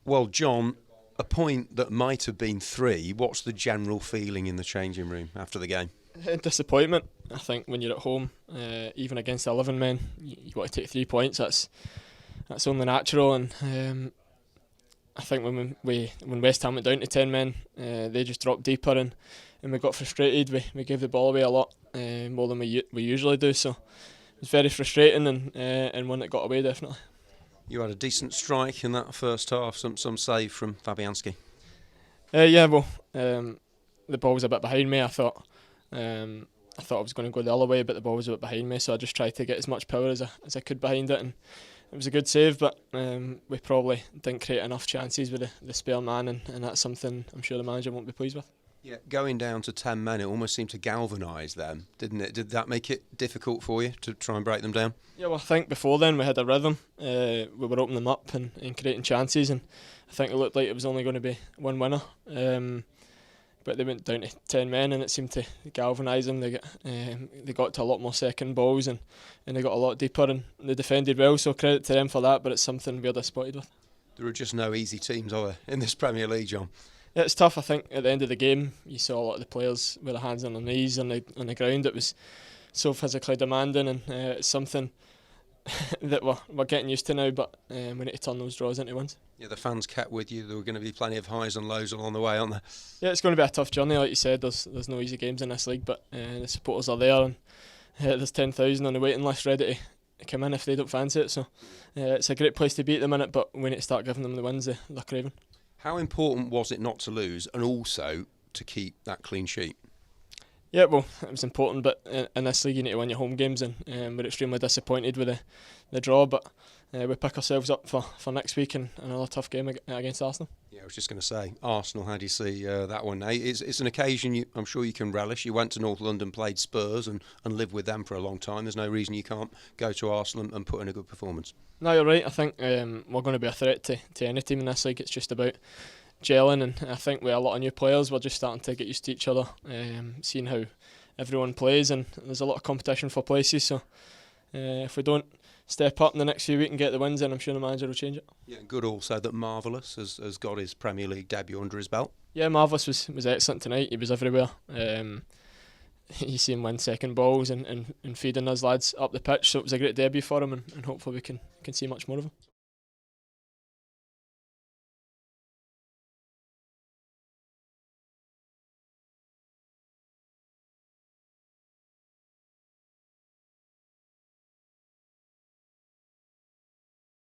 Well, John, a point that might have been 3. What's the general feeling in the changing room after the game? Disappointment. I think when you're at home, even against 11 men, you want to take 3 points. That's only natural, and I think when West Ham went down to 10 men, they just dropped deeper, and we got frustrated. We gave the ball away a lot, more than we usually do. So it was very frustrating, and one that got away definitely. You had a decent strike in that first half, some save from Fabianski. Yeah, well, the ball was a bit behind me. I thought I was going to go the other way, but the ball was a bit behind me, so I just tried to get as much power as I could behind it, and it was a good save, but we probably didn't create enough chances with the spare man, and that's something I'm sure the manager won't be pleased with. Yeah, going down to 10 men, it almost seemed to galvanise them, didn't it? Did that make it difficult for you to try and break them down? Yeah, well, I think before then we had a rhythm. We were opening them up and creating chances, and I think it looked like it was only going to be one winner. But they went down to 10 men, and it seemed to galvanise them. They got to a lot more second balls, and they got a lot deeper, and they defended well, so credit to them for that, but it's something we're disappointed with. There are just no easy teams, are there, in this Premier League, John? Yeah, it's tough. I think at the end of the game, you saw a lot of the players with their hands on their knees on the ground. It was so physically demanding, and it's something that we're getting used to now, but we need to turn those draws into wins. Yeah, the fans kept with you. There were going to be plenty of highs and lows along the way, aren't there? Yeah, it's going to be a tough journey, like you said. There's no easy games in this league, but the supporters are there, and there's 10,000 on the waiting list ready to come in if they don't fancy it. So it's a great place to be at the minute, but we need to start giving them the wins they're craving. How important was it not to lose, and also to keep that clean sheet? Yeah, well, it was important, but in this league you need to win your home games, and we're extremely disappointed with the draw, but we pick ourselves up for next week and another tough game against Arsenal. Yeah, I was just going to say, Arsenal, how do you see that one? It's an occasion I'm sure you can relish. You went to North London, played Spurs and lived with them for a long time. There's no reason you can't go to Arsenal and put in a good performance. No, you're right. I think we're going to be a threat to any team in this league. It's just about gelling, and I think with a lot of new players we're just starting to get used to each other, seeing how everyone plays, and there's a lot of competition for places, so if we don't step up in the next few weeks and get the wins, then I'm sure the manager will change it. Yeah, good also that Marvellous has got his Premier League debut under his belt. Yeah, Marvellous was excellent tonight. He was everywhere. You see him win second balls and feeding those lads up the pitch, so it was a great debut for him, and hopefully we can see much more of him.